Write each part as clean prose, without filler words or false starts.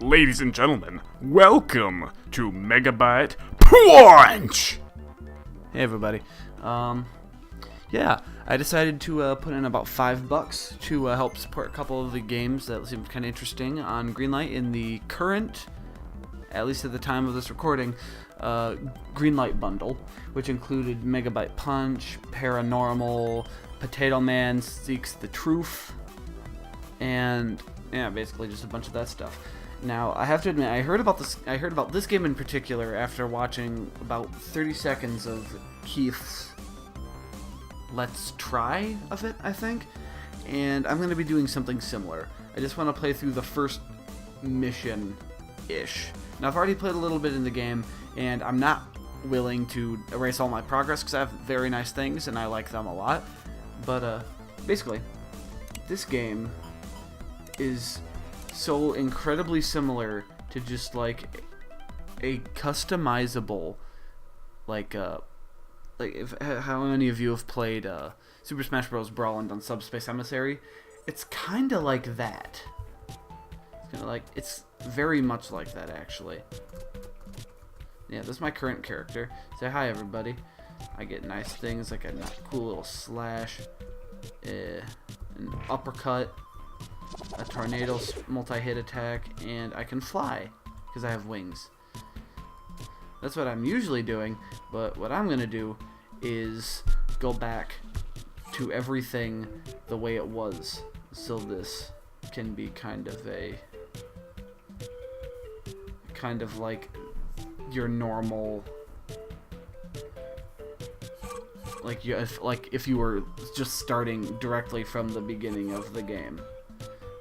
Ladies and gentlemen, welcome to Megabyte Punch! Hey everybody. Yeah, I decided to put in about $5 to help support a couple of the games that seemed kind of interesting on Greenlight in the current, at least at the time of this recording, Greenlight bundle, which included Megabyte Punch, Paranormal, Potato Man Seeks the Truth, and yeah, basically just a bunch of that stuff. Now, I have to admit, I heard about this game in particular after watching about 30 seconds of Keith's Let's Try of it, I think, and I'm going to be doing something similar. I just want to play through the first mission-ish. Now, I've already played a little bit in the game, and I'm not willing to erase all my progress because I have very nice things, and I like them a lot. But, basically, this game is so incredibly similar to just like a customizable, how many of you have played Super Smash Bros. Brawl and done Subspace Emissary? It's kind of like that. It's very much like that, actually. Yeah, this is my current character. Say hi, everybody. I get nice things like a cool little slash, an uppercut, a tornado multi-hit attack, and I can fly because I have wings. That's what I'm usually doing, but what I'm gonna do is go back to everything the way it was, so this can be kind of like your normal, if you were just starting directly from the beginning of the game.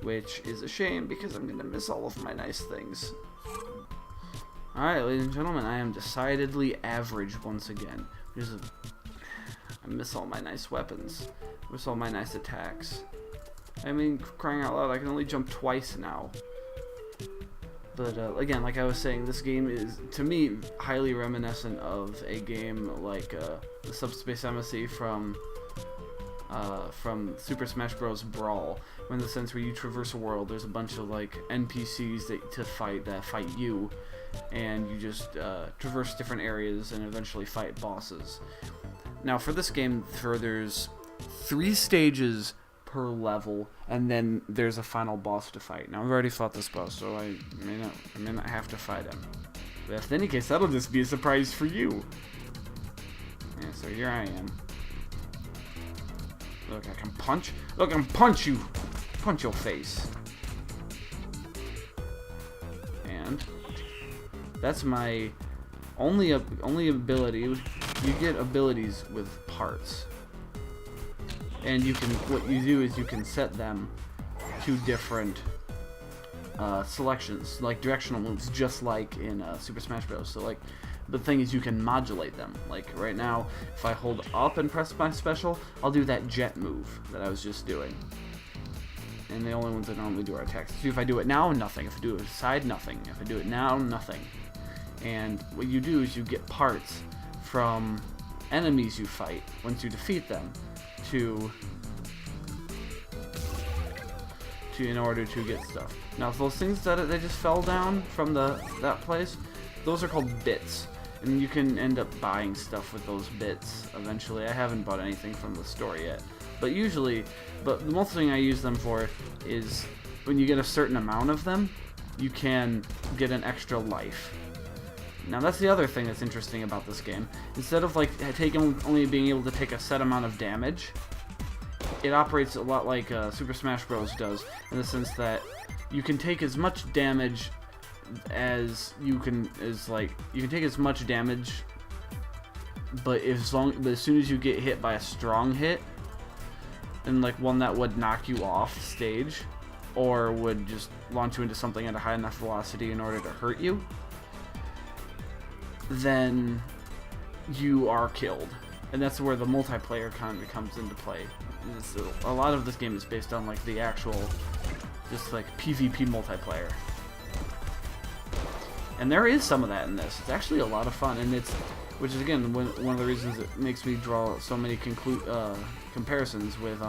Which is a shame because I'm going to miss all of my nice things. Alright, ladies and gentlemen, I am decidedly average once again. I miss all my nice weapons. I miss all my nice attacks. I mean, crying out loud, I can only jump twice now. But again, like I was saying, this game is, to me, highly reminiscent of a game like the Subspace Emissary from Super Smash Bros. Brawl, in the sense where you traverse a world, there's a bunch of like NPCs that fight you, and you just traverse different areas and eventually fight bosses. Now for this game, there's 3 stages per level, and then there's a final boss to fight. Now I've already fought this boss, so I may not have to fight him. But in any case, that'll just be a surprise for you. Yeah, so here I am. Look, I can punch. Look, I can punch you. Punch your face. And that's my only ability. You get abilities with parts, and what you do is you can set them to different selections, like directional moves, just like in Super Smash Bros. So like, the thing is you can modulate them. Like right now, if I hold up and press my special, I'll do that jet move that I was just doing. And the only ones I normally do are attacks. So if I do it now, nothing. If I do it aside, nothing. If I do it now, nothing. And what you do is you get parts from enemies you fight once you defeat them in order to get stuff. Now those things that they just fell down from that place, those are called bits. And you can end up buying stuff with those bits eventually. I haven't bought anything from the store yet. But the most thing I use them for is when you get a certain amount of them, you can get an extra life. Now that's the other thing that's interesting about this game. Instead of like only being able to take a set amount of damage, it operates a lot like Super Smash Bros. Does, in the sense that you can take as much damage you can take as much damage, but as soon as you get hit by a strong hit, and like one that would knock you off stage, or would just launch you into something at a high enough velocity in order to hurt you, then you are killed. And that's where the multiplayer kind of comes into play. A lot of this game is based on like the actual, just like PvP multiplayer. And there is some of that in this. It's actually a lot of fun, and which is again one of the reasons it makes me draw so many comparisons with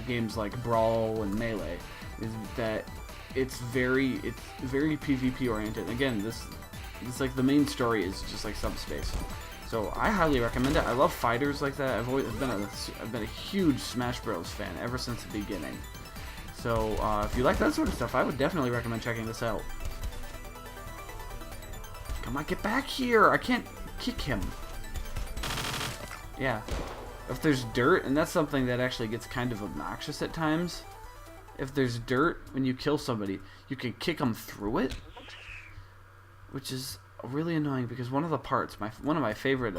games like Brawl and Melee, is that it's very PvP oriented. Again, it's like the main story is just like Subspace. So I highly recommend it. I love fighters like that. I've been a huge Smash Bros fan ever since the beginning. So if you like that sort of stuff, I would definitely recommend checking this out. Come on, get back here! I can't kick him. Yeah. If there's dirt, and that's something that actually gets kind of obnoxious at times. If there's dirt, when you kill somebody, you can kick them through it. Which is really annoying because one of the parts, one of my favorite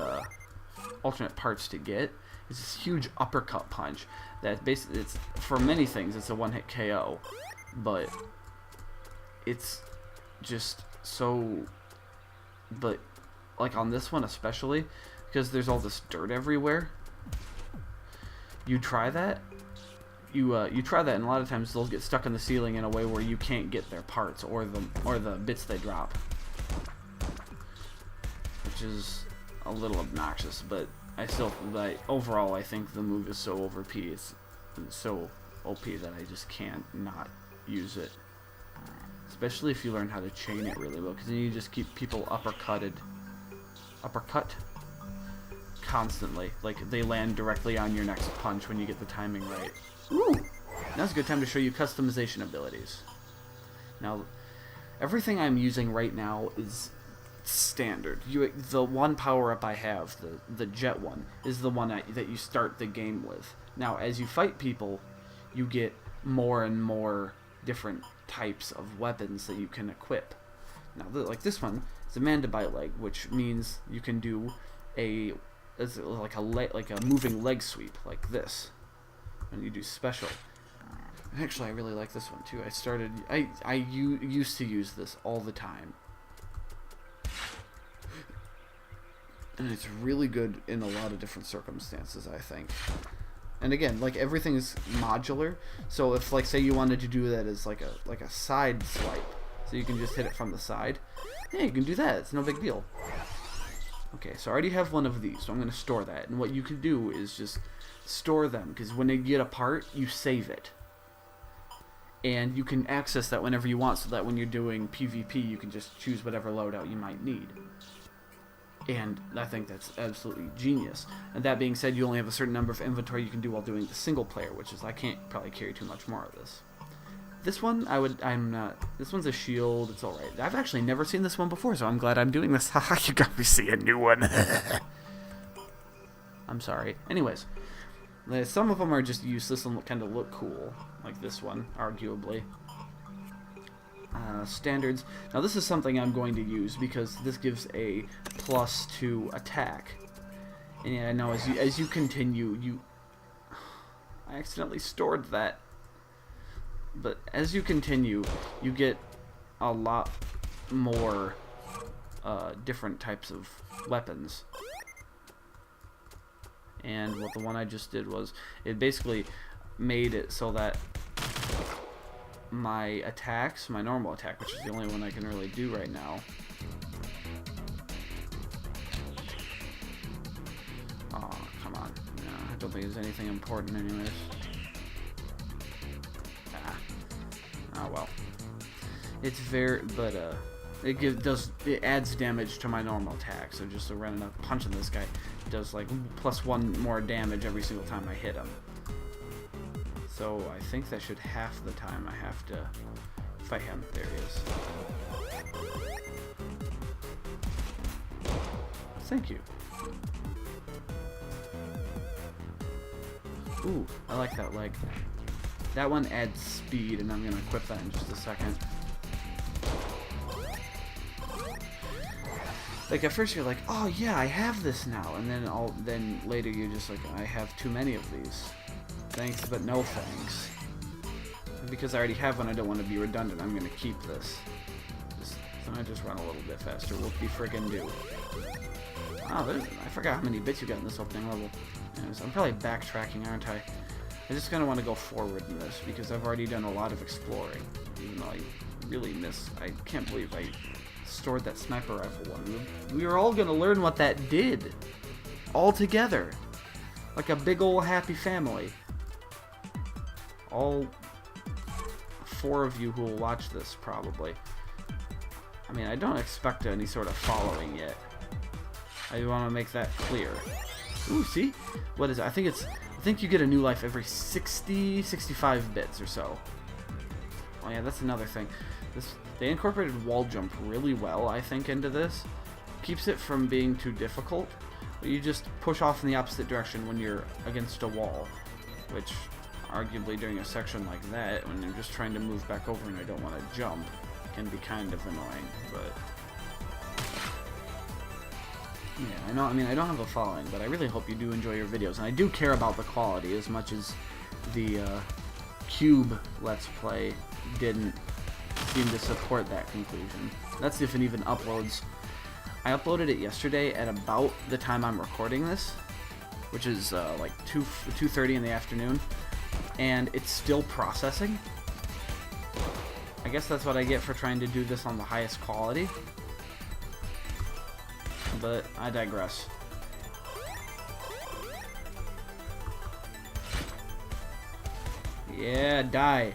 alternate parts to get is this huge uppercut punch. That basically, it's for many things, it's a one-hit KO. But it's just so... But, like on this one especially, because there's all this dirt everywhere, you try that, you try that, and a lot of times they'll get stuck in the ceiling in a way where you can't get their parts or the bits they drop, which is a little obnoxious. But overall I think the move is so OP, it's so OP that I just can't not use it. Especially if you learn how to chain it really well, because then you just keep people uppercut constantly. Like, they land directly on your next punch when you get the timing right. Ooh! Now's a good time to show you customization abilities. Now, everything I'm using right now is standard. The one power-up I have, the jet one, is the one that you start the game with. Now, as you fight people, you get more and more different types of weapons that you can equip. Now, like this one, it's a Megabyte leg, which means you can do like a moving leg sweep like this, and you do special. Actually, I really like this one too. I used to use this all the time, and it's really good in a lot of different circumstances, I think. And again, like, everything's modular, so if, like, say you wanted to do that as like a side swipe, so you can just hit it from the side, yeah, you can do that. It's no big deal. Okay, so I already have one of these, so I'm going to store that. And what you can do is just store them, because when they get a part, you save it. And you can access that whenever you want, so that when you're doing PvP, you can just choose whatever loadout you might need. And I think that's absolutely genius. And that being said, you only have a certain number of inventory you can do while doing the single player, which is, I can't probably carry too much more of this. This one, this one's a shield, it's alright. I've actually never seen this one before, so I'm glad I'm doing this. Haha, you got me see a new one. I'm sorry. Anyways, some of them are just useless and kind of look cool, like this one, arguably. Standards. Now this is something I'm going to use because this gives a +2 attack. And yeah, I know as you continue, I accidentally stored that. But as you continue, you get a lot more different types of weapons. And what the one I just did was, it basically made it so that my attacks, my normal attack, which is the only one I can really do right now. Oh, come on. No, I don't think there's anything important anyways. Oh well. It's it adds damage to my normal attack, so just running up punching this guy does like +1 more damage every single time I hit him. So I think that should half the time I have to fight him. There he is. Thank you. Ooh, I like that leg. That one adds speed, and I'm going to equip that in just a second. Like, at first you're like, oh yeah, I have this now, and then later you're just like, I have too many of these. Thanks, but no thanks. And because I already have one, I don't want to be redundant. I'm going to keep this. So I just run a little bit faster. Whoop-de-friggin' do. Oh, I forgot how many bits you got in this opening level. Anyways, I'm probably backtracking, aren't I? I just kind of want to go forward in this, because I've already done a lot of exploring. Even though I really I can't believe I stored that sniper rifle one. We were all going to learn what that did. All together. Like a big old happy family. All 4 of you who will watch this, probably. I mean, I don't expect any sort of following yet. I want to make that clear. Ooh, see? What is it? I think you get a new life every 65 bits or so. Oh yeah, that's another thing. They incorporated wall jump really well, I think, into this. Keeps it from being too difficult. But you just push off in the opposite direction when you're against a wall. Which, arguably during a section like that, when you're just trying to move back over and I don't want to jump, can be kind of annoying, but... yeah, I know, I mean, I don't have a following, but I really hope you do enjoy your videos, and I do care about the quality as much as the Cube Let's Play didn't seem to support that conclusion. That's if it even uploads. I uploaded it yesterday at about the time I'm recording this, which is like 2:30 in the afternoon, and it's still processing. I guess that's what I get for trying to do this on the highest quality. But I digress. Yeah, die.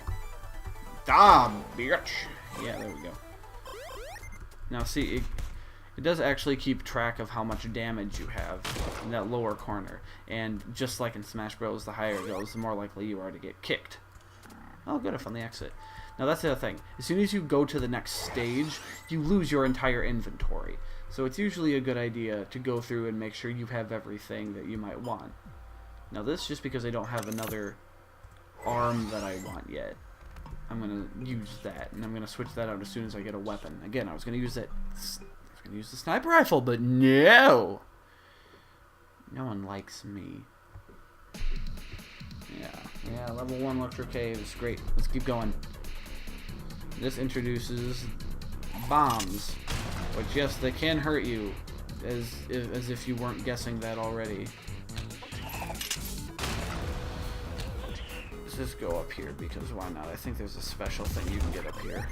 Die, bitch. Yeah, there we go. Now see, it does actually keep track of how much damage you have in that lower corner. And just like in Smash Bros, the higher it goes, the more likely you are to get kicked. Oh, good, I found the exit. Now that's the other thing. As soon as you go to the next stage, you lose your entire inventory. So it's usually a good idea to go through and make sure you have everything that you might want. Now this, just because I don't have another arm that I want yet, I'm going to use that. And I'm going to switch that out as soon as I get a weapon. Again, I was going to use that... I was going to use the sniper rifle, but no! No one likes me. Yeah, level 1 Electro Caves. Great. Let's keep going. This introduces bombs. Which, yes, they can hurt you, as if you weren't guessing that already. Let's just go up here, because why not? I think there's a special thing you can get up here.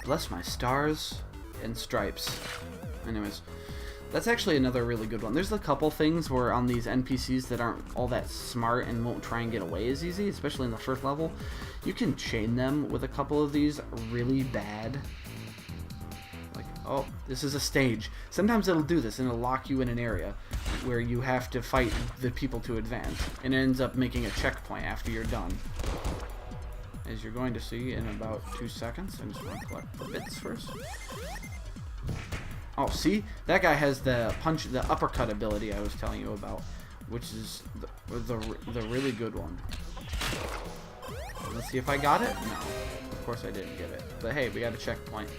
Bless my stars and stripes. Anyways, that's actually another really good one. There's a couple things where on these NPCs that aren't all that smart and won't try and get away as easy, especially in the first level. You can chain them with a couple of these really bad. Like, oh, this is a stage. Sometimes it'll do this and it'll lock you in an area where you have to fight the people to advance. And it ends up making a checkpoint after you're done. As you're going to see in about 2 seconds. I just want to collect the bits first. Oh, see? That guy has the uppercut ability I was telling you about, which is the really good one. Let's see if I got it. No, of course I didn't get it. But hey, we got a checkpoint.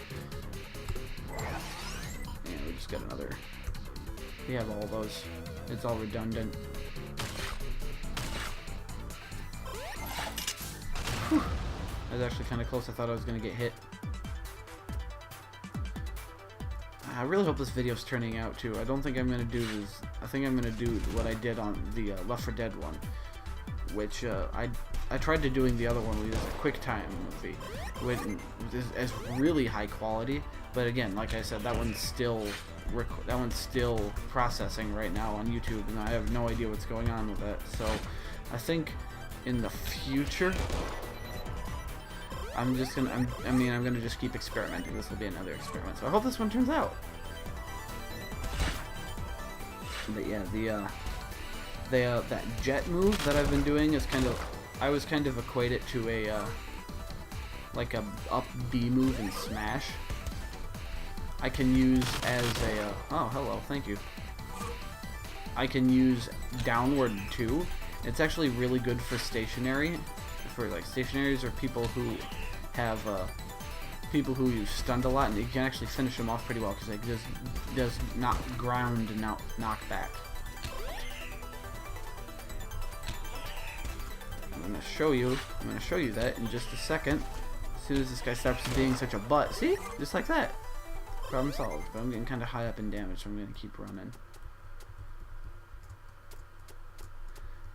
And we just got another. We have all those. It's all redundant. Whew. That was actually kind of close. I thought I was going to get hit. I really hope this video's turning out too. I don't think I'm going to do this. I think I'm going to do what I did on the Left 4 Dead one, which I tried to doing the other one. We did a quick time movie, which is really high quality. But again, like I said, that one's still processing right now on YouTube, and I have no idea what's going on with that. So I think in the future, I'm gonna just keep experimenting. This will be another experiment. So I hope this one turns out. But yeah, that jet move that I've been doing is I was kind of equate it to a like a up B move in Smash. I can use as a oh hello, thank you. I can use downward too. It's actually really good for stationary, for like stationaries or people who have people who use stunned a lot, and you can actually finish them off pretty well because it does not ground and knock back. I'm gonna show you that in just a second. As soon as this guy stops being such a butt, see, just like that. Problem solved. But I'm getting kind of high up in damage, so I'm gonna keep running.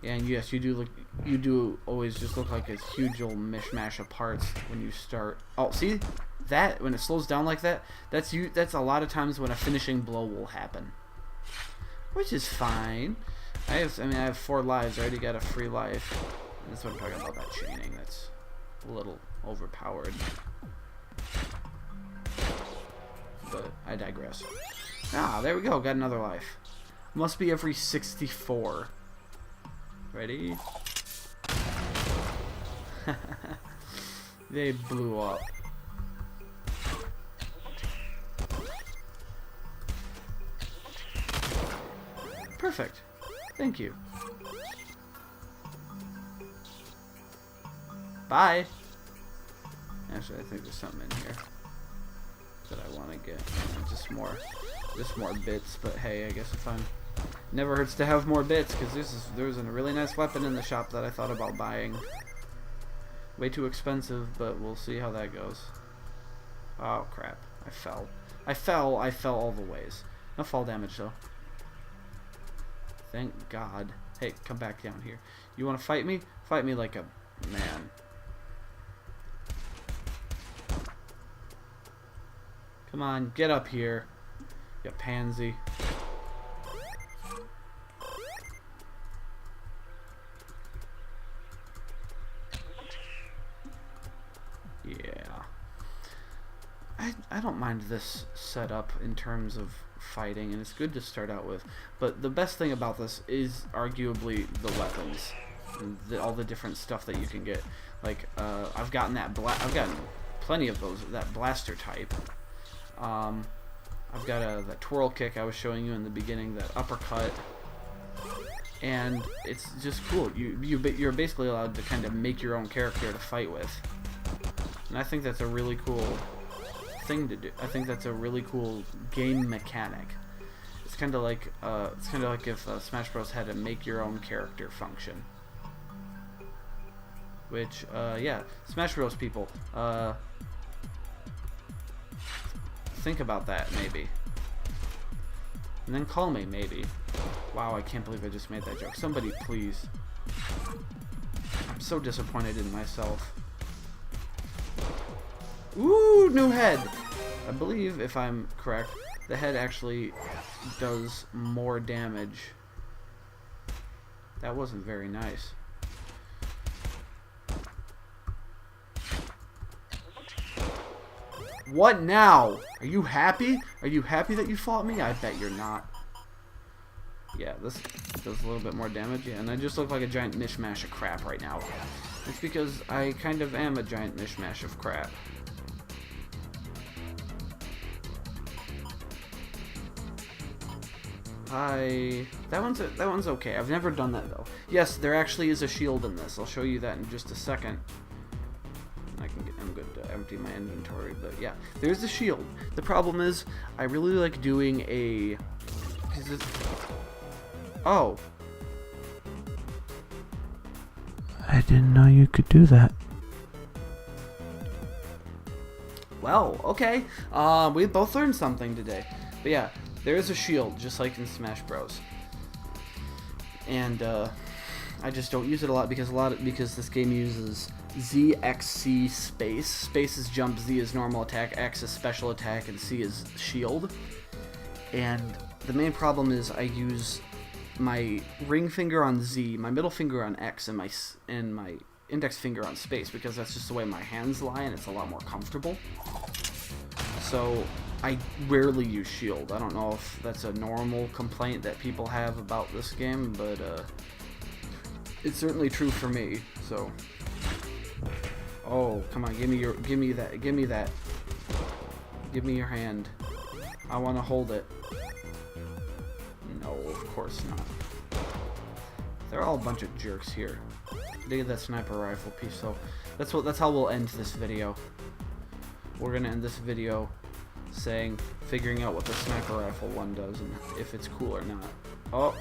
Yeah, and yes, you do always just look like a huge old mishmash of parts when you start. Oh, see that when it slows down like that? That's a lot of times when a finishing blow will happen, which is fine. I mean, I have 4 lives. I already got a free life. That's what I'm talking about, that chaining. That's a little overpowered. But I digress. Ah, there we go. Got another life. Must be every 64. Ready? They blew up. Perfect. Thank you. Bye. Actually, I think there's something in here that I want to get. Just more bits. But hey, I guess if I'm never hurts to have more bits, because there's a really nice weapon in the shop that I thought about buying. Way too expensive, but we'll see how that goes. Oh crap! I fell. I fell all the ways. No fall damage though. Thank God. Hey, come back down here. You want to fight me? Fight me like a man. Come on, get up here, you pansy. Yeah. I don't mind this setup in terms of fighting, and it's good to start out with. But the best thing about this is arguably the weapons, and all the different stuff that you can get. Like I've gotten plenty of those, that blaster type. I've got that twirl kick I was showing you in the beginning, that uppercut, and it's just cool. You're basically allowed to kind of make your own character to fight with, and I think that's a really cool thing to do. I think that's a really cool game mechanic. It's kind of like if Smash Bros had a make your own character function. Which yeah, Smash Bros people, think about that maybe, and then call me maybe. Wow, I can't believe I just made that joke. Somebody please. I'm so disappointed in myself. Ooh, new head. I believe, if I'm correct, the head actually does more damage. That wasn't very nice. What now? Are you happy? Are you happy that you fought me? I bet you're not. Yeah, this does a little bit more damage. Yeah, and I just look like a giant mishmash of crap right now. It's because I kind of am a giant mishmash of crap. That one's okay. I've never done that though. Yes, there actually is a shield in this. I'll show you that in just a second. I'm good to empty my inventory, but yeah, there's the shield. The problem is, I really like doing a... Oh. I didn't know you could do that. Well, okay. We both learned something today. But yeah, there is a shield, just like in Smash Bros. And I just don't use it a lot because this game uses ZXC space. Space is jump, Z is normal attack, X is special attack, and C is shield. And the main problem is I use my ring finger on Z, my middle finger on X, and my index finger on space, because that's just the way my hands lie and it's a lot more comfortable. So I rarely use shield. I don't know if that's a normal complaint that people have about this game, but it's certainly true for me. So, oh, come on, give me that, give me your hand. I want to hold it. No, of course not. They're all a bunch of jerks here. They get that sniper rifle piece, so that's how we'll end this video. We're gonna end this video figuring out what the sniper rifle one does and if it's cool or not. Oh.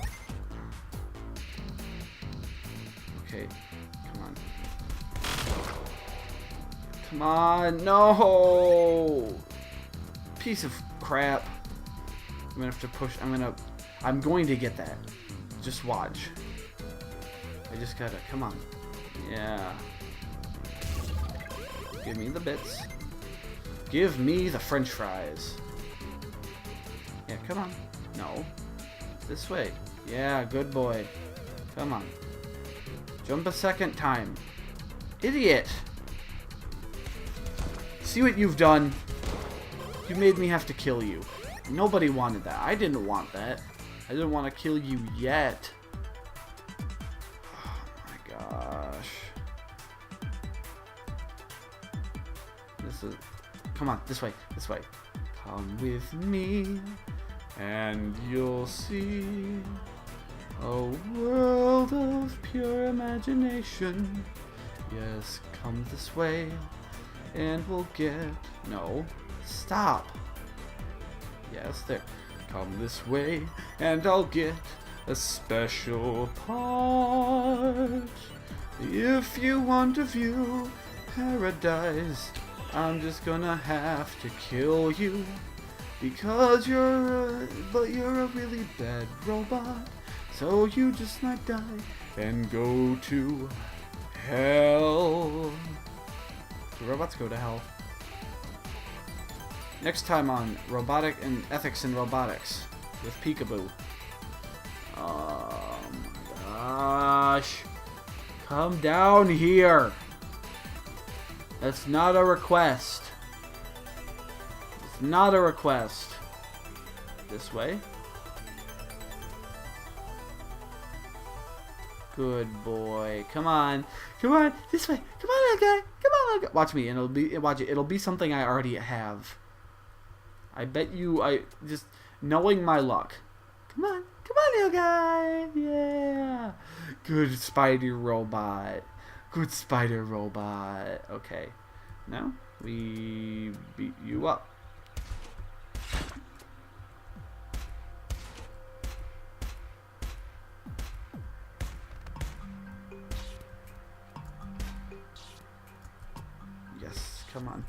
Okay, come on. Come on, no! Piece of crap. I'm gonna have to push, I'm going to get that. Just watch. I just gotta, come on. Yeah. Give me the bits. Give me the french fries. Yeah, come on. No. This way. Yeah, good boy. Come on. Jump a second time. Idiot! See what you've done? You made me have to kill you. Nobody wanted that. I didn't want that. I didn't want to kill you yet. Oh my gosh. This is... Come on, this way, this way. Come with me, and you'll see a world of pure imagination. Yes, come this way, and we'll get... No, stop. Yes, there. Come this way, and I'll get a special part. If you want to view paradise, I'm just gonna have to kill you, because you're a really bad robot. So you just might die and go to hell. Do robots go to hell? Next time on Robotic and Ethics in Robotics with Peekaboo. Oh my gosh. Come down here. That's not a request. It's not a request. This way. Good boy. Come on. Come on. This way. Come on, little guy. Come on, little guy. Watch me, and it'll be something I already have. I bet you, just knowing my luck. Come on. Come on, little guy. Yeah. Good spider robot. Good spider robot. Okay. Now, we beat you up. Yes, come on.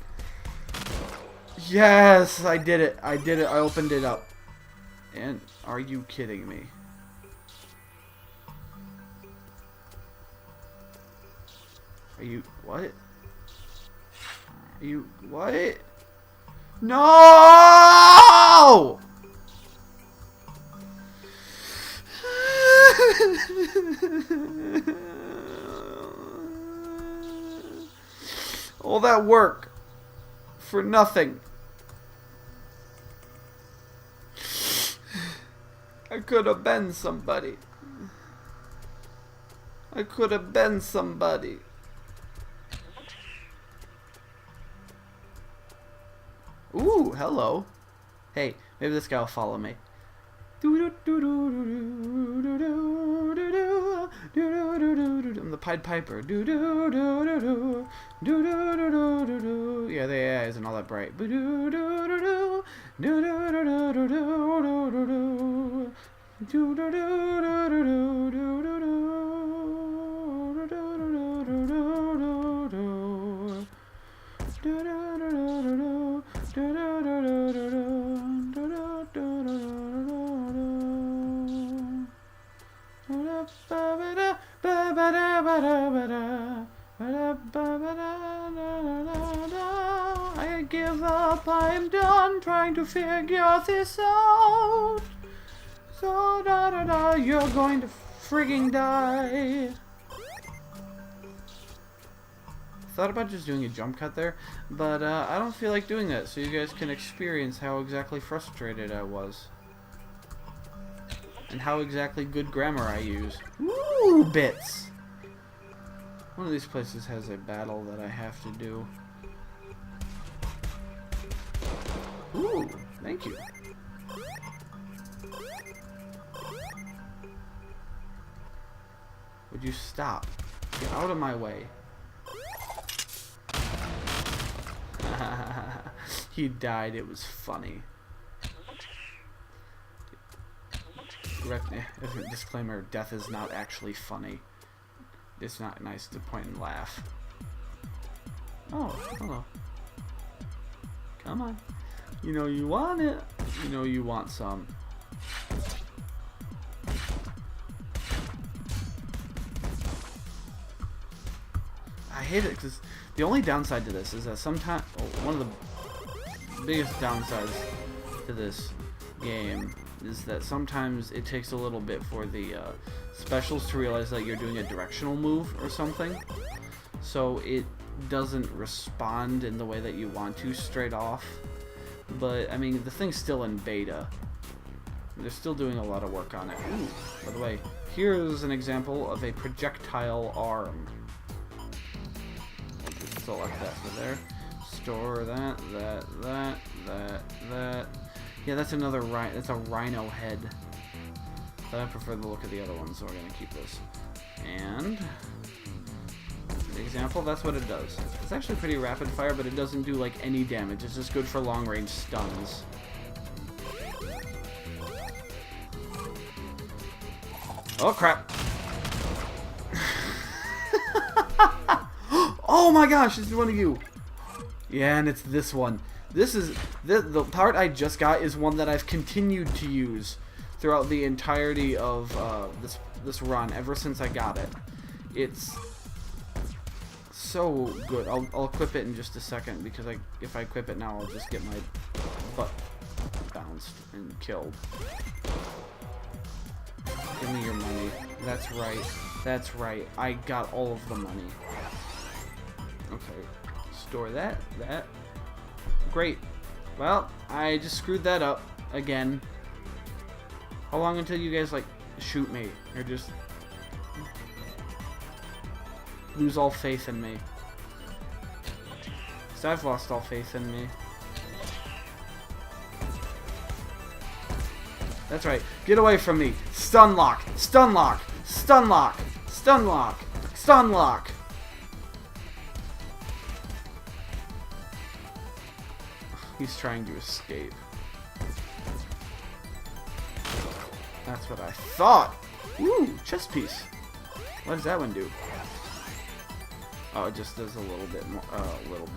Yes, I did it. I did it. I opened it up. And are you kidding me? Are you what? Are you what? No! All that work for nothing. I could have been somebody. I could have been somebody. Ooh, hello. Hey, maybe this guy will follow me. I'm the Pied Piper. Yeah, the AI isn't all that bright. I give up, I'm done trying to figure this out. So you're going to frigging die. Thought about just doing a jump cut there, but I don't feel like doing that, so you guys can experience how exactly frustrated I was. And how exactly good grammar I use. Ooh, bits! One of these places has a battle that I have to do. Ooh, thank you. Would you stop? Get out of my way. He died, it was funny. Disclaimer, death is not actually funny. It's not nice to point and laugh. Oh, hello. Come on. You know you want it. You know you want some. I hate it because the only downside to this is that sometimes one of the biggest downsides to this game is that sometimes it takes a little bit for the specials to realize that you're doing a directional move or something. So it doesn't respond in the way that you want to straight off. But, I mean, the thing's still in beta. They're still doing a lot of work on it. Ooh, by the way, here's an example of a projectile arm. Just select that for there. Store that. Yeah, that's another that's a rhino head. But I prefer the look of the other one, so we're gonna keep this. And the example, that's what it does. It's actually pretty rapid fire, but it doesn't do like any damage. It's just good for long range stuns. Oh crap! Oh my gosh, this is one of you. Yeah, and it's this one. This is the part I just got is one that I've continued to use throughout the entirety of this run ever since I got it. It's so good. I'll equip it in just a second because if I equip it now, I'll just get my butt bounced and killed. Give me your money. That's right. That's right. I got all of the money. Okay. Store that. Great. Well, I just screwed that up again. How long until you guys, like, shoot me? Or just lose all faith in me? Because I've lost all faith in me. That's right. Get away from me. Stun lock. Stun lock. Stun lock. Stun lock. Stun lock. He's trying to escape. That's what I thought. Ooh, chest piece. What does that one do? Oh, it just does a little bit more, a little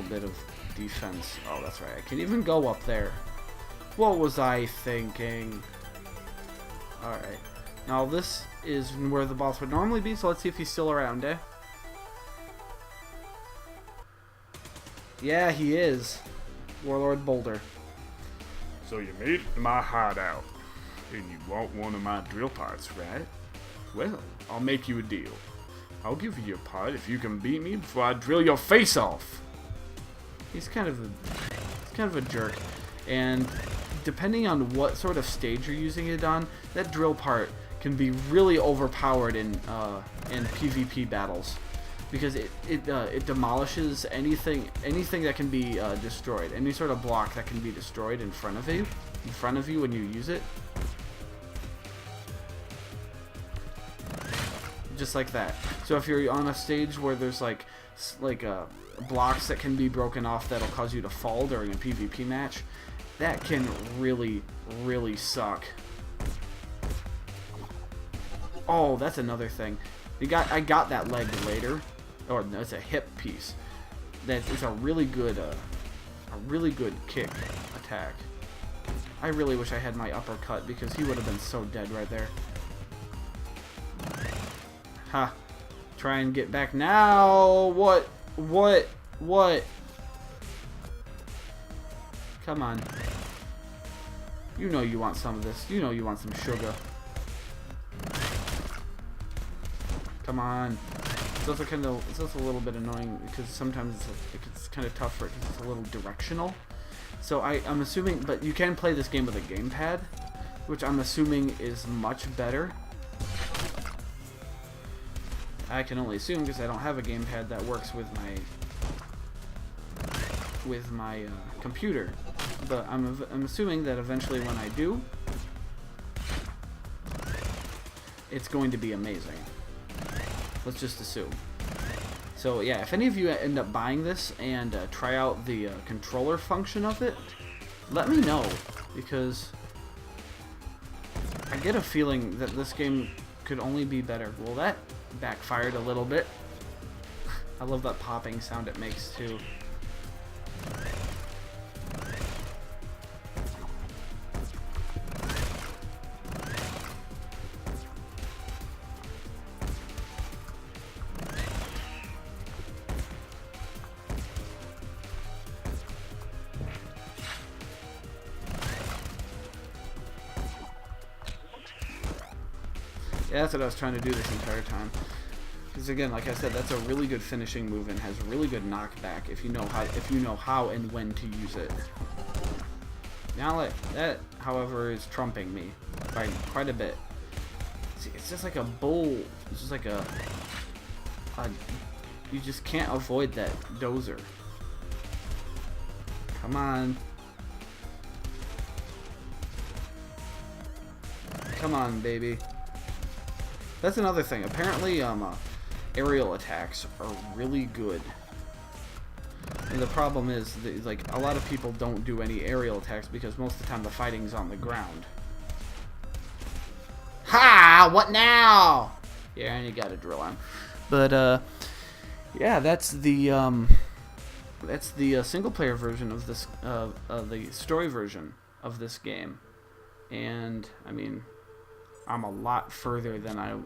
bit of defense. Oh, that's right. I can even go up there. What was I thinking? All right. Now this is where the boss would normally be. So let's see if he's still around, eh? Yeah, he is. Warlord Boulder. So you made it to my hideout, and you want one of my drill parts, right? Well, I'll make you a deal. I'll give you your part if you can beat me before I drill your face off. He's kind of a jerk, and depending on what sort of stage you're using it on, that drill part can be really overpowered in PvP battles. Because it demolishes anything that can be destroyed. Any sort of block that can be destroyed in front of you when you use it. Just like that. So if you're on a stage where there's like blocks that can be broken off that'll cause you to fall during a PvP match, that can really, really suck. Oh, that's another thing. I got that leg later. Or no, it's a hip piece. That is a really good kick attack. I really wish I had my uppercut because he would have been so dead right there. Ha! Try and get back now. What? Come on. You know you want some of this. You know you want some sugar. Come on. It's also a little bit annoying because sometimes it's kind of tough for it because it's a little directional. So I'm assuming, but you can play this game with a gamepad, which I'm assuming is much better. I can only assume because I don't have a gamepad that works with my computer. But I'm assuming that eventually when I do, it's going to be amazing. Let's just assume. So yeah, if any of you end up buying this and try out the controller function of it, let me know, because I get a feeling that this game could only be better. Well, that backfired a little bit. I love that popping sound it makes too. Yeah, that's what I was trying to do this entire time. Because again, like I said, that's a really good finishing move and has really good knockback if you know how and when to use it. Now that, however, is trumping me by quite a bit. See, it's just like a bowl. It's just like a you just can't avoid that dozer. Come on. Come on, baby. That's another thing. Apparently, aerial attacks are really good. And the problem is, that, like, a lot of people don't do any aerial attacks because most of the time the fighting's on the ground. Ha! What now? Yeah, and you got a drill arm. But, yeah, that's the single-player version of this, the story version of this game. And, I mean, I'm a lot further than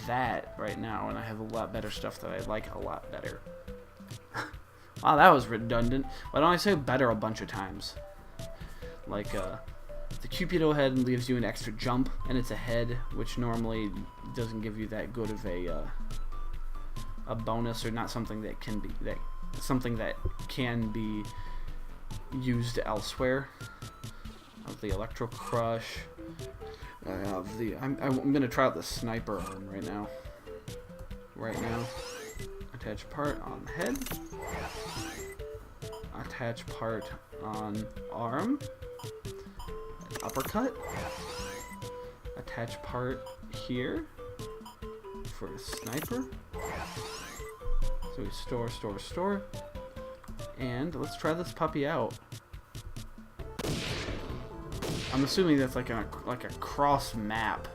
that right now, and I have a lot better stuff that I like a lot better. Wow, that was redundant. Why don't I say better a bunch of times? Like, the Cupido head leaves you an extra jump, and it's a head, which normally doesn't give you that good of a bonus, or not something that can be used elsewhere. Of the Electro Crush. I'm gonna try out the sniper arm right now. Attach part on head. Attach part on arm. Uppercut. Attach part here for a sniper. So we store. And let's try this puppy out. I'm assuming that's like a cross map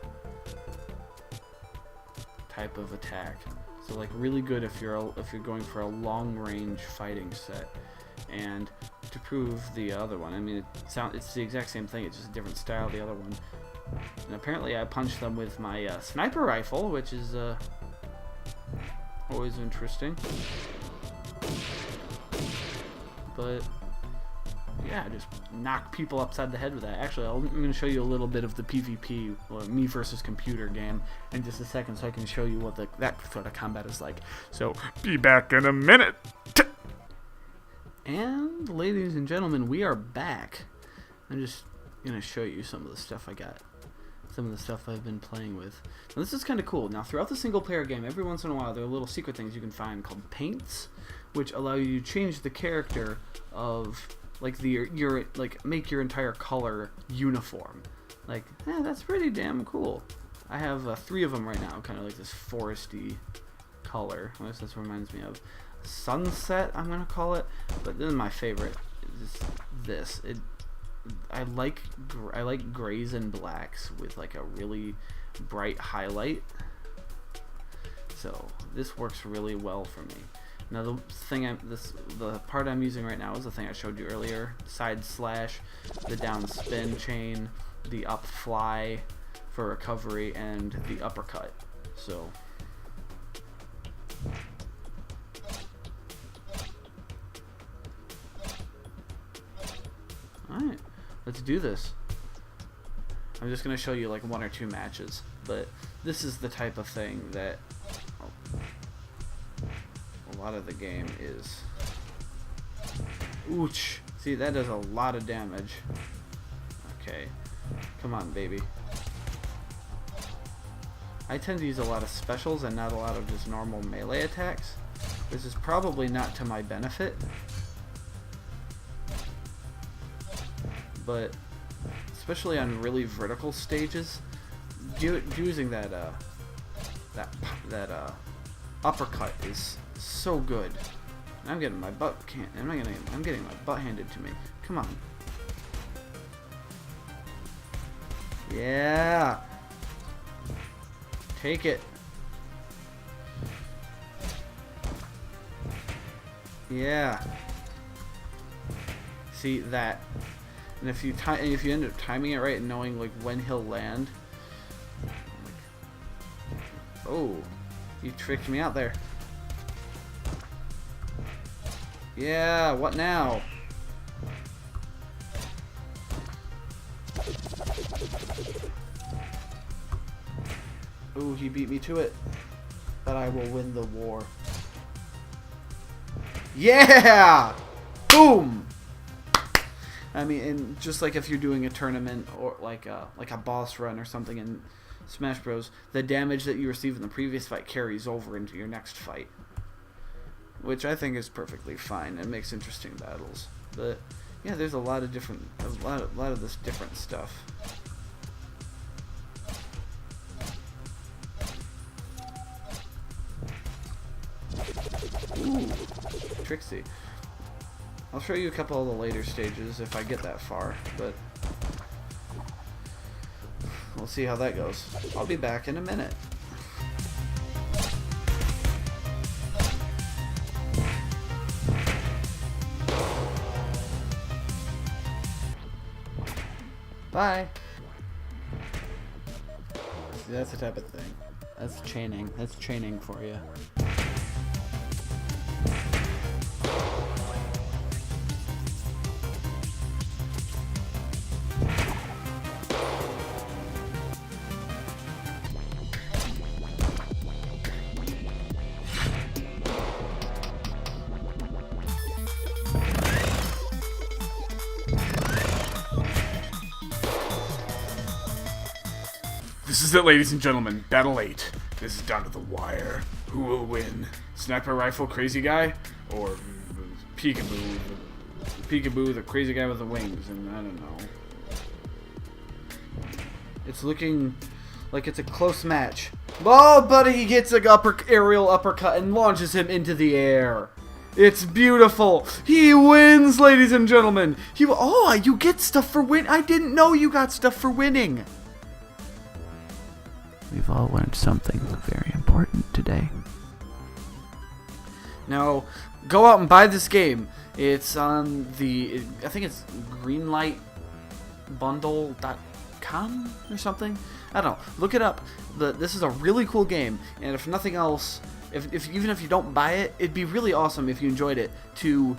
type of attack. So like really good if you're going for a long range fighting set. And to prove the other one, I mean it's the exact same thing. It's just a different style. The other one. And apparently I punched them with my sniper rifle, which is always interesting. But yeah, just knock people upside the head with that. Actually, I'm going to show you a little bit of the PvP, or me versus computer game, in just a second, so I can show you what that sort of combat is like. So, Be back in a minute. And, ladies and gentlemen, we are back. I'm just going to show you some of the stuff I got. Some of the stuff I've been playing with. Now, this is kind of cool. Now, throughout the single-player game, every once in a while, there are little secret things you can find called paints, which allow you to change the character of... like make your entire color uniform. Like, that's pretty damn cool. I have 3 of them right now, kind of like this foresty color. At least that's what reminds me of sunset, I'm gonna call it. But this is my favorite. I like grays and blacks with like a really bright highlight. So this works really well for me. Now the part I'm using right now is the thing I showed you earlier: side slash, the down spin chain, the up fly for recovery, and the uppercut. So alright, let's do this. I'm just gonna show you like 1 or 2 matches, but this is the type of thing that a lot of the game is. Ouch! See, that does a lot of damage. Okay, come on, baby. I tend to use a lot of specials and not a lot of just normal melee attacks. This is probably not to my benefit, but especially on really vertical stages, using that uppercut is so good. I'm getting my butt I'm getting my butt handed to me. Come on. Yeah. Take it. Yeah. See that? And if you end up timing it right and knowing like when he'll land. Oh, you tricked me out there. Yeah, what now? Ooh, he beat me to it. But I will win the war. Yeah! Boom! I mean, and just like if you're doing a tournament or like a boss run or something in Smash Bros, the damage that you receive in the previous fight carries over into your next fight, which I think is perfectly fine. It makes interesting battles. But yeah, there's a lot of this different stuff. Ooh, Trixie. I'll show you a couple of the later stages if I get that far, but we'll see how that goes. I'll be back in a minute. Bye. See, that's the type of thing. That's chaining. That's chaining for you. This is it, ladies and gentlemen. Battle 8. This is down to the wire. Who will win? Sniper Rifle Crazy Guy? Or Peekaboo? Peekaboo, the crazy guy with the wings, and I don't know. It's looking like it's a close match. Oh, buddy, he gets an aerial uppercut and launches him into the air. It's beautiful. He wins, ladies and gentlemen. Oh, you get stuff for win. I didn't know you got stuff for winning. We've all learned something very important today. Now, go out and buy this game. It's on the, I think it's greenlightbundle.com or something. I don't know. Look it up. This is a really cool game, and if nothing else, even if you don't buy it, it'd be really awesome if you enjoyed it to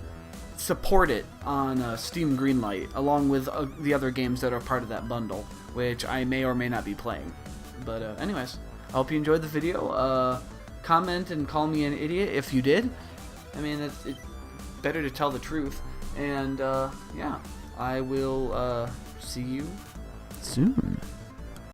support it on Steam Greenlight, along with the other games that are part of that bundle, which I may or may not be playing. But anyways, I hope you enjoyed the video. Comment and call me an idiot if you did. I mean, it's better to tell the truth. And yeah, I will see you soon.